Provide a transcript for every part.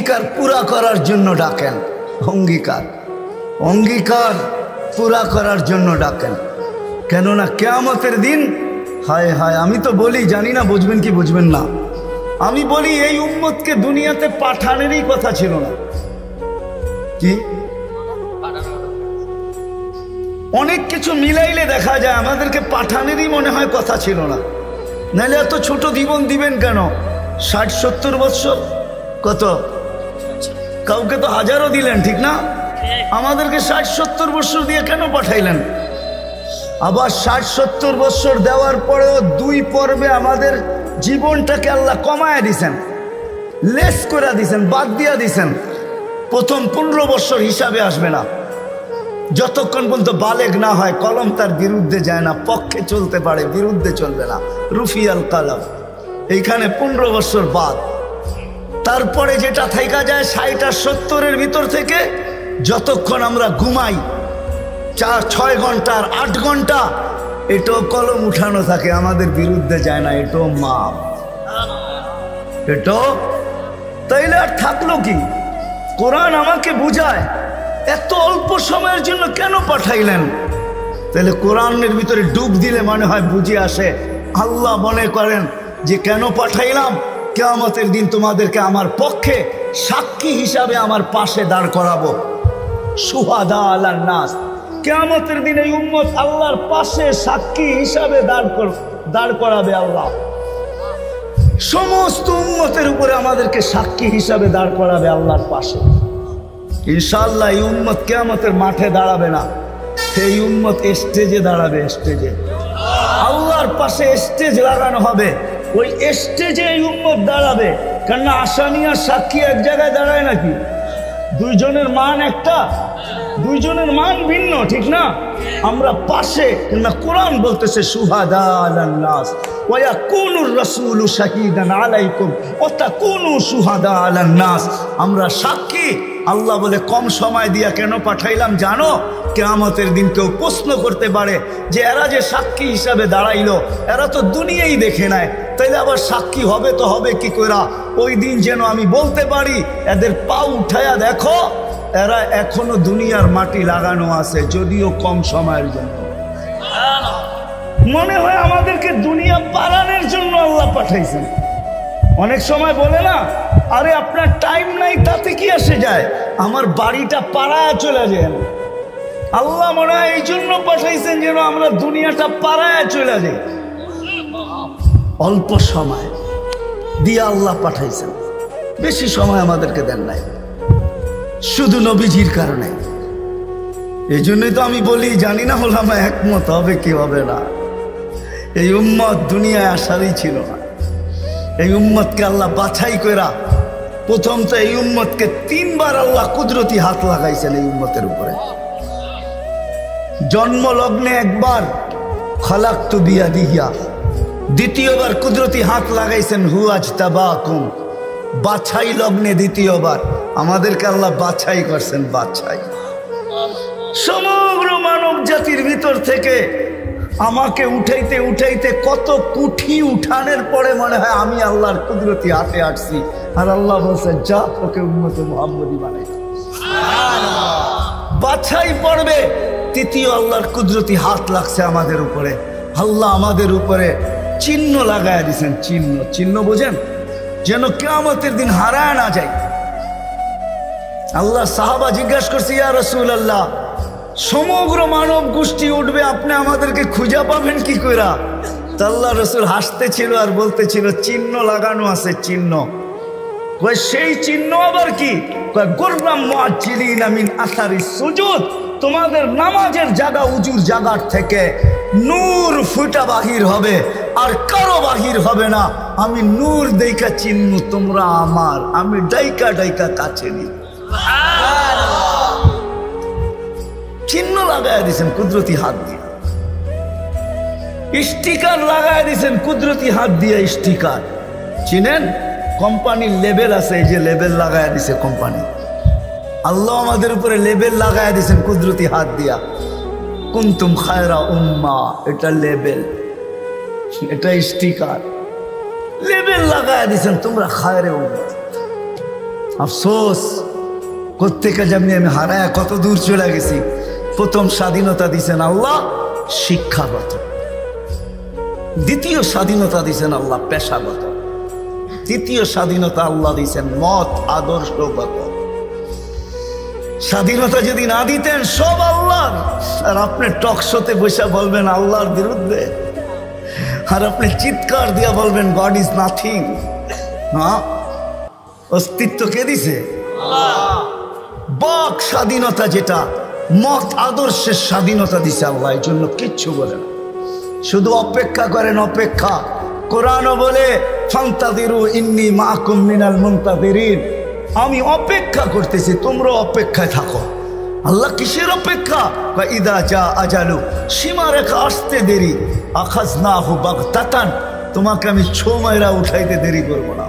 অঙ্গীকার পুরা করার জন্য ডাকেন। অঙ্গীকার অঙ্গীকার পুরা করার জন্য ডাকেন। কেননা কিয়ামতের দিন, হায় হায়, আমি তো বলি, জানি না বুঝবেন কি বুঝবেন না, আমি বলি এই উম্মতকে দুনিয়াতে পাঠানেরই কথা ছিল না। কি অনেক কিছু মিলাইলে দেখা যায় আমাদেরকে পাঠানেরই মনে হয় কথা ছিল না। নাহলে এত ছোট জীবন দিবেন কেন? 60-70 বছর, কত কাউকে তো হাজারও দিলেন, ঠিক না? আমাদেরকে 60-70 বছর দিয়ে কেন পাঠাইলেন? আবার 60-70 বছর দেওয়ার পরেও 2 পর্বে আমাদের জীবনটাকে আল্লাহ কমায় দিছেন, লেস করে দিছেন, বাদ দিয়া দিছেন। প্রথম 15 বছর হিসাবে আসবে না, যতক্ষণ পর্যন্ত বালেগ না হয়, কলম তার বিরুদ্ধে যায় না, পক্ষে চলতে পারে, বিরুদ্ধে চলবে না, রুফিয়াল কালাম। এইখানে 15 বছর বাদ। তারপরে যেটা থাইকা যায় 60 আর 70-এর ভিতর থেকে, যতক্ষণ আমরা ঘুমাই 4-6 ঘন্টা আর 8 ঘন্টা, এটাও কলম উঠানো থাকে, আমাদের বিরুদ্ধে যায় না, এটাও মাপ, এটাও। তাইলে আর থাকলো কি? কোরআন আমাকে বুঝায় এত অল্প সময়ের জন্য কেন পাঠাইলেন। তাহলে কোরআনের ভিতরে ডুব দিলে মনে হয় বুঝে আসে। আল্লাহ মনে করেন যে কেন পাঠাইলাম, কিয়ামতের দিন তোমাদেরকে আমার পক্ষে সাক্ষী হিসাবে আমার পাশে দাঁড় করাবো। শুহাদা আলান নাস, কিয়ামতের দিন এই উম্মত আল্লাহর পাশে সাক্ষী হিসাবে দাঁড় করাবে আল্লাহ। সমস্ত উম্মতের উপরে আমাদেরকে সাক্ষী হিসাবে দাঁড় করাবে আল্লাহর পাশে। ইনশাআল্লাহ এই উম্মত কিয়ামতের মাঠে দাঁড়াবে না, এই উম্মত স্টেজে দাঁড়াবে। স্টেজে আল্লাহর পাশে স্টেজ লাগানো হবে, ওই স্টেজে এই উম্মত দাঁড়াবে। কেননা আসামি আর সাক্ষী এক জায়গায় দাঁড়ায় নাকি? দুইজনের মান একটা, দুইজনের মান ভিন্ন, ঠিক না? আমরা পাশে, না কোরআন বলতেছে শুহাদা আলান নাস ওয়া ইয়াকুনুর রাসূলু শাহীদান আলাইকুম ওয়া তাকুনু শুহাদা আলান নাস। আমরা সাক্ষী। আল্লাহ বলে কম সময় দিয়া কেন পাঠাইলাম জানো? কিয়ামতের দিন কেউ প্রশ্ন করতে পারে যে এরা যে সাক্ষী হিসাবে দাঁড়াইলো, এরা তো দুনিয়াই দেখে নেয়, তাইলে আবার সাক্ষী হবে তো হবে কি কইরা? ওই দিন যেন আমি বলতে পারি এদের পা উঠায়া দেখো, এরা এখনো দুনিয়ার মাটি লাগানো আছে, যদিও কম সময়ের জন্য। মনে হয় আমাদেরকে দুনিয়া পালানোর জন্য আল্লাহ পাঠাইছেন। অনেক সময় বলে না, আরে আপনার টাইম নাই, তাতে কি আসে যায়, আমার বাড়িটা পাড়ায় চলে যায়। আল্লাহ মনে হয় এই জন্য পাঠাইছেন যেন আমরা দুনিয়াটা পাড়ায় চলে যাই। অল্প সময় দিয়ে আল্লাহ পাঠাইছেন, বেশি সময় আমাদেরকে দেন নাই, শুধু নবীজির কারণে। এই জন্যই তো আমি বলি, জানি না ওলামা একমত হবে কি হবে না। এই উম্মত দুনিয়ায় আসারই ছিল না। এই উম্মতকে আল্লাহ বাছাই কইরা, প্রথম তো এই উম্মতকে 3 বার আল্লাহ কুদরতি হাত লাগাইছেন এই উম্মতের উপরে। জন্ম লগ্নে একবার খলাকতু বিয়াদিহি, দ্বিতীয়বার কুদরতি হাত লাগাইছেন হুয়াজতাবাকুম, বাছাই লগ্নে দ্বিতীয়বার আমাদেরকে আল্লাহ বাছাই করছেন। বাছাই সমগ্র মানব জাতির ভিতর থেকে আমাকে উঠাইতে উঠাইতে কত কুঠি উঠানের পরে মনে হয় আমি আল্লাহর কুদরতি হাতে আসছি, আর আল্লাহ বলছে যা তোকে উম্মতে মুহাম্মদী বানাই। বাছাই পড়বে, তৃতীয় আল্লাহর কুদরতি হাত লাগছে আমাদের উপরে। আল্লাহ আমাদের উপরে চিহ্ন লাগায় দিয়েছেন। চিহ্ন, চিহ্ন বোঝেন, যেন কিয়ামতের দিন হারায় না যায়। আল্লাহ সাহাবা জিজ্ঞাসা করছে, ইয়া রাসূলুল্লাহ, সমগ্র মানব গোষ্ঠী উঠবে, আপনি আমাদেরকে খুঁজে পাবেন কি কইরা? তা আল্লাহ রাসূল হাসতেছিল আর বলতেছিল, চিহ্ন লাগানো আছে। চিহ্ন কই, সেই চিহ্ন আবার কি? কই গুররাম মুআজ্জিলিনা মিন আসারিস সুজুদ, তোমাদের নামাজের জায়গা উজুর জায়গার থেকে নূর ফুটা বাহির হবে, আর কারো বাহির হবে না। আমি নূর দেইকা চিহ্ন, তোমরা আমার, আমি ডাইকা ডাইকা কাছে নি। চিহ্ন লাগায় দিয়েছেন কুদরতি হাত দিয়ে, স্টিকার লাগায় দিয়েছেন কুদরতি হাত দিয়ে। স্টিকার চিনেন? কোম্পানির লেবেল আছে, এই যে লেবেল লাগায় দিছে কোম্পানি। আল্লাহ আমাদের উপরে লেবেল লাগায় দিয়েছেন কুদরতি হাত দিয়া। কুনতুম খায়রা উম্মাহ, এটা লেবেল, এটা স্টিকার, লেবেল লাগায় দিয়েছেন তোমরা খায়রে উম্মাহ। আফসোস কোত্থেকে যেমনি আমি হারায় কত দূর চলে গেছি। প্রথম স্বাধীনতা দিছেন আল্লাহ শিক্ষাগত, দ্বিতীয় স্বাধীনতা দিছেন আল্লাহ পেশাগত, তৃতীয় স্বাধীনতা আল্লাহ দিছেন মত আদর্শগত। স্বাধীনতা যদি না দিতেন সব আল্লাহর, আর আপনি টক শোতে বসে বলবেন আল্লাহর বিরুদ্ধে, আর আপনি চিৎকার দিয়া বলবেন গড ইজ নাথিং। হ্যাঁ, অস্তিত্ব কে দিছে? বাক স্বাধীনতা, যেটা মত আদর্শের স্বাধীনতা দিছে আল্লাহ, এই জন্য কিচ্ছু বলে না, শুধু অপেক্ষা করেন অপেক্ষা। কোরআনও বলে ফান্তাযিরু ইন্নী মাআকুম মিনাল মুনতাযিরিন, আমি অপেক্ষা করতেছি, তোমরা অপেক্ষায় থাকো। আল্লাহ কিসের অপেক্ষা? ইদা জা আজালু, সীমারেখা আসতে দেরি, আখাযনাহু বাগতাতান, তোমাকে আমি ছো মাইরা উঠাইতে দেরি করব না।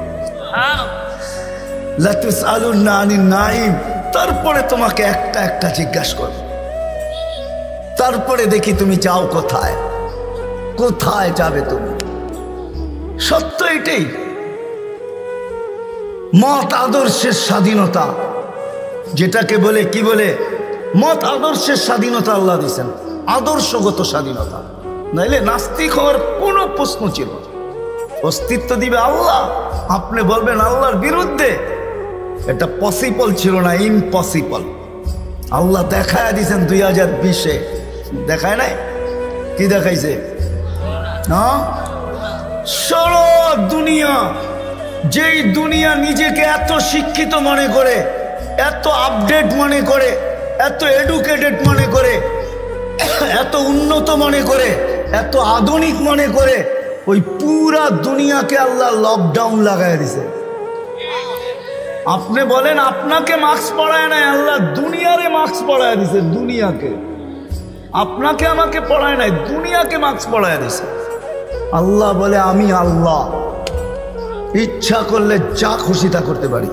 লা তুসআলুনা আনিন নাঈম, তারপরে তোমাকে একটা একটা জিজ্ঞাসা করব, তারপরে দেখি তুমি যাও কোথায়, কোথায় যাবে তুমি। সত্য এটাই, মত আদর্শের স্বাধীনতা, যেটাকে বলে কি বলে মত আদর্শের স্বাধীনতা আল্লাহ দিয়েছেন, আদর্শগত স্বাধীনতা, নাইলে নাস্তিক হওয়ার কোনো প্রশ্ন ছিল না। অস্তিত্ব দিবে আল্লাহ, আপনি বলবেন আল্লাহর বিরুদ্ধে, এটা পসিবল ছিল না, ইম্পসিবল। আল্লাহ দেখায় দিয়েছেন 2020-এ, দেখায় নাই? কি দেখাইছে? হ্যাঁ, সারা দুনিয়া, যেই দুনিয়া নিজেকে এত শিক্ষিত মনে করে, এত আপডেট মনে করে, এত এডুকেটেড মনে করে, এত উন্নত মনে করে, এত আধুনিক মনে করে, ওই পুরা দুনিয়াকে আল্লাহ লকডাউন লাগাই দিছে। আপনি বলেন আপনাকে মাস্ক পড়ায় নাই, আল্লাহ দুনিয়ারে মাস্ক পড়ায় দিছে, দুনিয়াকে। আপনাকে আমাকে পড়ায় নাই, দুনিয়াকে মাস্ক পড়ায় দিছে। আল্লাহ বলে আমি আল্লাহ, ইচ্ছা করলে যা খুশি তা করতে পারি।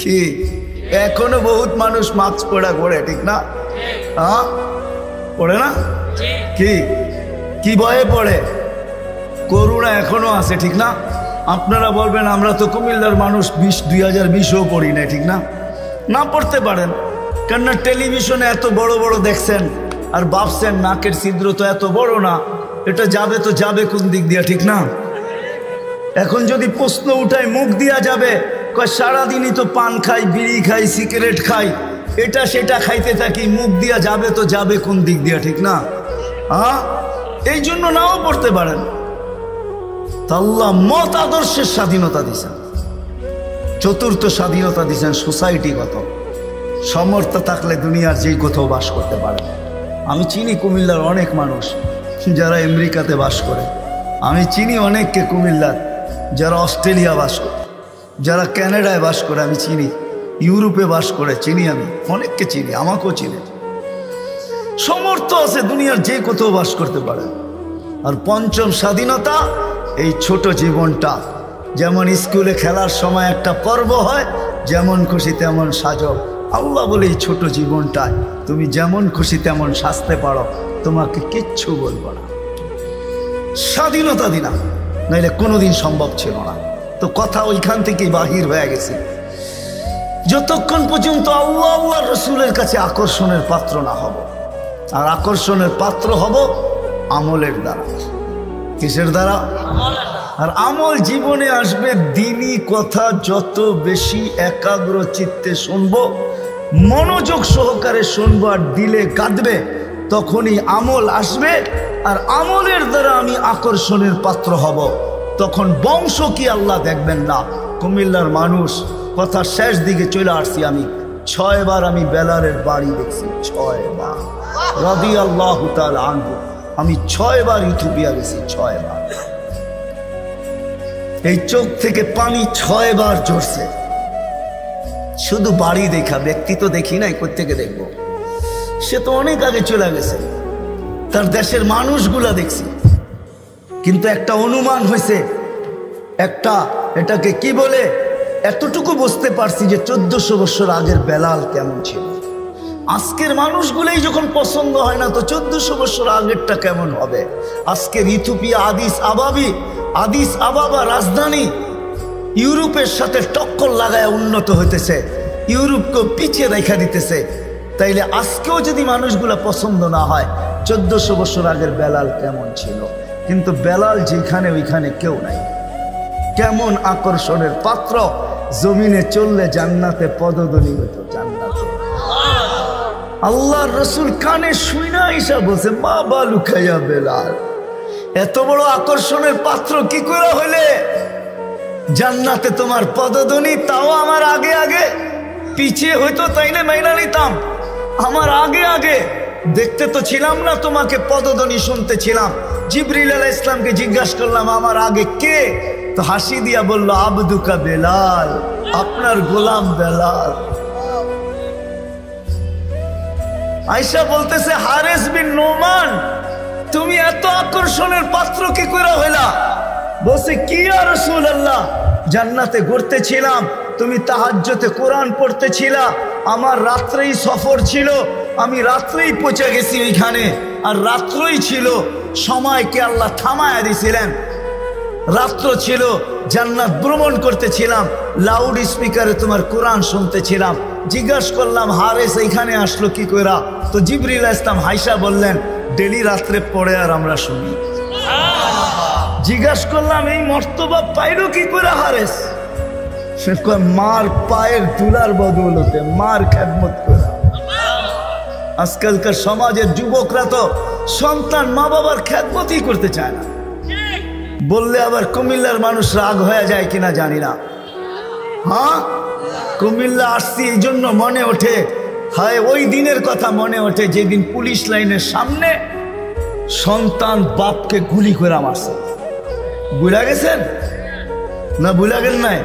কি এখনো বহুত মানুষ মাস্ক পড়া করে, ঠিক না? হ্যাঁ, পড়ে না? কি কি ভয়ে পড়ে? করোনা এখনো আছে, ঠিক না? আপনারা বলবেন আমরা তো কুমিল্লার মানুষ, 2020-ও পড়ি না, ঠিক না? না পড়তে পারেন, কেননা টেলিভিশনে এত বড় বড় দেখছেন, আর ভাবছেন নাকের ছিদ্র তো এত বড় না, এটা যাবে তো যাবে কোন দিক দিয়া, ঠিক না? এখন যদি প্রশ্ন উঠায় মুখ দিয়া যাবে, কয় সারাদিনই তো পান খাই, বিড়ি খাই, সিগারেট খাই, এটা সেটা খাইতে থাকি, মুখ দিয়া যাবে তো যাবে কোন দিক দিয়া, ঠিক না? হ্যাঁ, এই জন্য নাও পড়তে পারেন। আল্লাহ মত আদর্শের স্বাধীনতা দিছেন। চতুর্থ স্বাধীনতা দিছেন সোসাইটিগত, সামর্থ্য থাকলে দুনিয়ার যেই কোথাও বাস করতে পারে। আমি চিনি কুমিল্লার অনেক মানুষ যারা আমেরিকাতে বাস করে, আমি চিনি অনেককে কুমিল্লার যারা অস্ট্রেলিয়া বাস করে, যারা ক্যানাডায় বাস করে, আমি চিনি ইউরোপে বাস করে, চিনি আমি অনেককে চিনি, আমাকেও চিনি। সামর্থ্য আছে, দুনিয়ার যে কোথাও বাস করতে পারে। আর পঞ্চম স্বাধীনতা, এই ছোট জীবনটা, যেমন স্কুলে খেলার সময় একটা পর্ব হয়, যেমন খুশি তেমন সাজো, আল্লাহ বলে এই ছোট জীবনটায় তুমি যেমন খুশি তেমন সাজতে পারো, তোমাকে কিচ্ছু বলবো না। স্বাধীনতা দিনা, নাইলে কোনোদিন সম্ভব ছিল না। তো কথা ওইখান থেকেই বাহির হয়ে গেছে, যতক্ষণ পর্যন্ত আল্লাহ আল্লাহ রসুলের কাছে আকর্ষণের পাত্র না হব। আর আকর্ষণের পাত্র হব আমলের দ্বারা। কিসের দ্বারা? আর আমল জীবনে আসবে দ্বীনি কথা যত বেশি একাগ্র চিত্তে শুনবো, মনোযোগ সহকারে শুনবো, আর দিলে গাঁদবে, তখনই আমল আসবে। আর আমলের দ্বারা আমি আকর্ষণের পাত্র হব। তখন বংশ কি আল্লাহ দেখবেন না। কুমিল্লার মানুষ, কথা শেষ দিকে চলে আসছি, আমি 6 বার আমি বেলালের বাড়ি দেখছি, 6 বার রাদিয়াল্লাহু তাআলা আনহু। আমি 6 বার ইথিওপিয়া গেছি, 6 বার। এই চোখ থেকে পানি 6 বার ঝরছে, শুধু বাড়ি দেখা, ব্যক্তি তো দেখি নাই, কোত্থেকে দেখবো? সে তো অনেক আগে চলে গেছে, তার দেশের মানুষগুলা দেখছি। কিন্তু একটা অনুমান হয়েছে, একটা এটাকে কি বলে, এতটুকু বুঝতে পারছি যে 1400 বছর আগের বেলাল কেমন ছিল। আজকের মানুষগুলোই যখন পছন্দ হয় না, তো 1400 বছর আগেরটা কেমন হবে? আজকের ইথিওপিয়া আদিস আবাবা রাজধানী, ইউরোপের সাথে টক্কর লাগায় উন্নত হইতেছে, ইউরোপকেও পিছিয়ে রেখা দিতেছে। তাইলে আজকেও যদি মানুষগুলা পছন্দ না হয়, 1400 বছর আগের বেলাল কেমন ছিল? কিন্তু বেলাল যেখানে ওইখানে কেউ নাই। কেমন আকর্ষণের পাত্র, জমিনে চললে জান্নাতে পদধ্বনি হতো, জান্নাতে। আল্লাহর রসুল কানে শুইনা ঈসা বলছে, মা বালু খাইয়া বেলাল, এত বড় আকর্ষণের পাত্র কি করে হইলে জান্নাতে তোমার পদধ্বনি? তাও আমার আগে আগে, পিছিয়ে হইতো তাইলে মাইনা নিতাম। আমার আগে আগে দেখতে তো ছিলাম না, তোমাকে পদধ্বনি শুনতে ছিলাম। জিবরিল আলাইহিস সালামকে জিজ্ঞাসা করলাম আমার আগে কে? তো হাসি দিয়া বলল, আবদুকা বেলাল, আপনার গোলাম বেলাল। আয়েশা বলতেছে, হারেস বিন নোমান, তুমি এত আকর্ষণের পাত্র কি করে হইলা? বলছে, কি ইয়া রাসূলুল্লাহ, জান্নাতে ঘুরতেছিলাম, তুমি তাহাজ্জুদে কোরআন পড়তেছিলা, আমার রাত্রেই সফর ছিল, আমি রাত্রেই পৌঁছে গেছি ওইখানে, আর রাত্রই ছিল, সময়কে আল্লাহ থামায়া দিয়েছিলেন, রাত্র ছিল, জান্নাত ভ্রমণ করতেছিলাম, লাউড স্পিকারে তোমার কোরআন শুনতেছিলাম। জিজ্ঞাসা করলাম, হারেস এইখানে আসলো কি কইরা? তো জিবরিল আলাইহিস সালাম হাইসা বললেন, ডেলি রাত্রে পড়ে আর আমরা শুনি। জিজ্ঞাসা করলাম, এই মর্তবা পাইলো কি করে হারেস? সে কয়, মার পায়ের ধুলার বদৌলতে, মার খেদমত করে। আজকালকার সমাজের যুবকরা তো সন্তান মা বাবার খেদমতই করতে চায় না। বললে আবার কুমিল্লার মানুষ রাগ হয়ে যায় কিনা জানি না। হ্যাঁ, কুমিল্লা আসছি এই জন্য মনে ওঠে, হয় ওই দিনের কথা মনে ওঠে যেদিন পুলিশ লাইনের সামনে সন্তান বাপকে গুলি করে মারছে। বুঝা গেছেন না? বুঝা গেল নাই?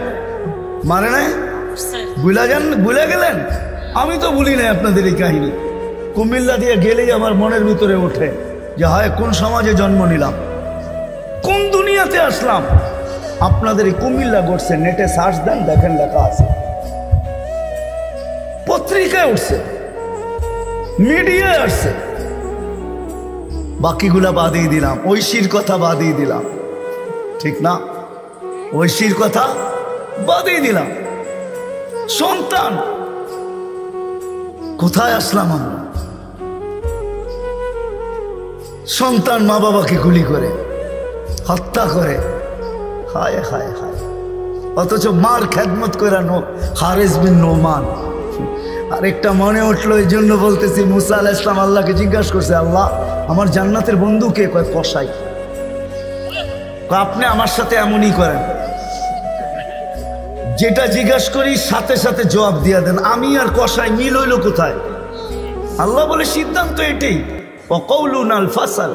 মানে নাই? বুঝা গেলেন? আমি তো ভুলি নাই আপনাদের এই কাহিনী। কুমিল্লা দিয়ে গেলেই আমার মনের ভিতরে ওঠে যে হয় কোন সমাজে জন্ম নিলাম, কোন দুনিয়াতে আসলাম। আপনাদের এই কুমিল্লা ঘটছে, নেটে সার্চ দেন, দেখেন লেখা আছে, পত্রিকায় উঠছে, মিডিয়ায় আসছে। বাকিগুলা বাদিয়ে দিলাম, ঐশীর কথা বাদিয়ে দিলাম, ঠিক না? ঐশীর কথা বাদিয়ে দিলাম। সন্তান, কোথায় আসলাম আমরা? সন্তান মা বাবাকে গুলি করে, হত্যা করে, হায় হায় হায়, অথচ মার খেদমত করে হারেস বিন নোমান। আরেকটা মনে উঠলো, এই জন্য বলতেছি, মুসা আলাইহিস সালাম আল্লাহকে জিজ্ঞাসা করছে, আল্লাহ আমার জান্নাতের বন্ধু কে? কয় কসাই। আপনি আমার সাথে এমনই করেন, যেটা জিজ্ঞাসা করি সাথে সাথে জবাব দিয়া দেন, আমি আর কসাই মিল হইল কোথায়? আল্লাহ বলে, সিদ্ধান্ত এটাই, ওয়াকাউলুনাল ফাসাল,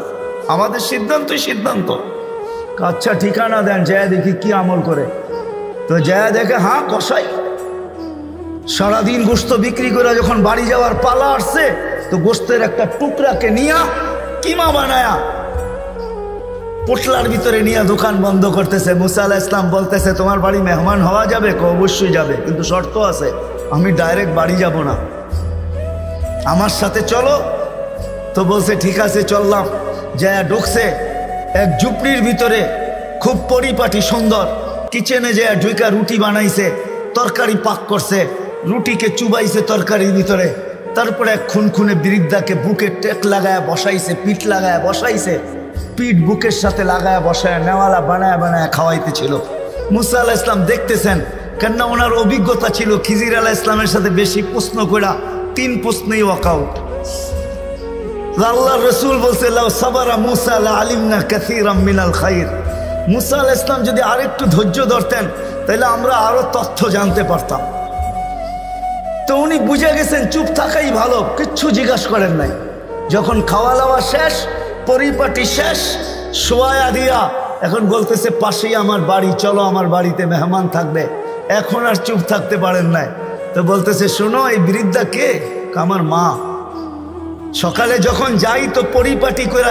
আমাদের সিদ্ধান্তই সিদ্ধান্ত। আচ্ছা ঠিকানা দেন, যায় দেখি কি আমল করে। তো যায় দেখে, হ্যাঁ কসাই। সারাদিন গোস্ত বিক্রি করে যখন বাড়ি যাওয়ার পালা আসছে, তো গোস্তের একটা টুকরাকে নিয়া কিমা বানায়া পোটলার ভিতরে নিয়ে দোকান বন্ধ করতেছে। মুসা আলাইহিস সালাম বলতেছে, তোমার বাড়ি মেহমান হওয়া যাবে? অবশ্যই যাবে, কিন্তু শর্ত আছে, আমি ডাইরেক্ট বাড়ি যাব না, আমার সাথে চলো। তো বলছে ঠিক আছে চললাম। যায় ঢুকছে এক ঝুপড়ির ভিতরে, খুব পরিপাটি সুন্দর, কিচেনে যায় ঢুকা রুটি বানাইছে, তরকারি পাক করছে, রুটিকে চুবাইছে তরকারির ভিতরে, তারপরে এক খুনখুনে বৃদ্ধাকে বুকে টেক লাগায় বসাইছে, পিঠ লাগায় বসাইছে, পিঠ বুকের সাথে লাগায় বসায় নেওয়ালা বানায় বানায় খাওয়াইতেছিল। মুসা আলাইহিস সালাম দেখতেছেন, কেননা ওনার অভিজ্ঞতা ছিল খিজির আলাইহিস সালামের সাথে বেশি প্রশ্ন করা, 3 প্রশ্নেই ওয়াকআউট। আল্লাহর রাসূল বলছে, লাউ সাবারা মুসা লা আলিমনা কাসীরাম মিনাল খাইর। মুসা আলাইহিস সালাম যদি আরেকটু ধৈর্য ধরতেন, তাহলে আমরা আরো তথ্য জানতে পারতাম। তো উনি বুঝে গেছেন চুপ থাকাই ভালো, কিচ্ছু জিজ্ঞাসা করেন নাই। যখন খাওয়া দাওয়া শেষ, পরিপাটি শেষ, শোয়া দিয়া এখন বলতেছে, পাশেই আমার বাড়ি, চলো আমার বাড়িতে মেহমান থাকবে। এখন আর চুপ থাকতে পারেন নাই। তো বলতেছে, শোনো এই বৃদ্ধা কে? আমার মা। সকালে যখন যাই তো পরিপাটি করে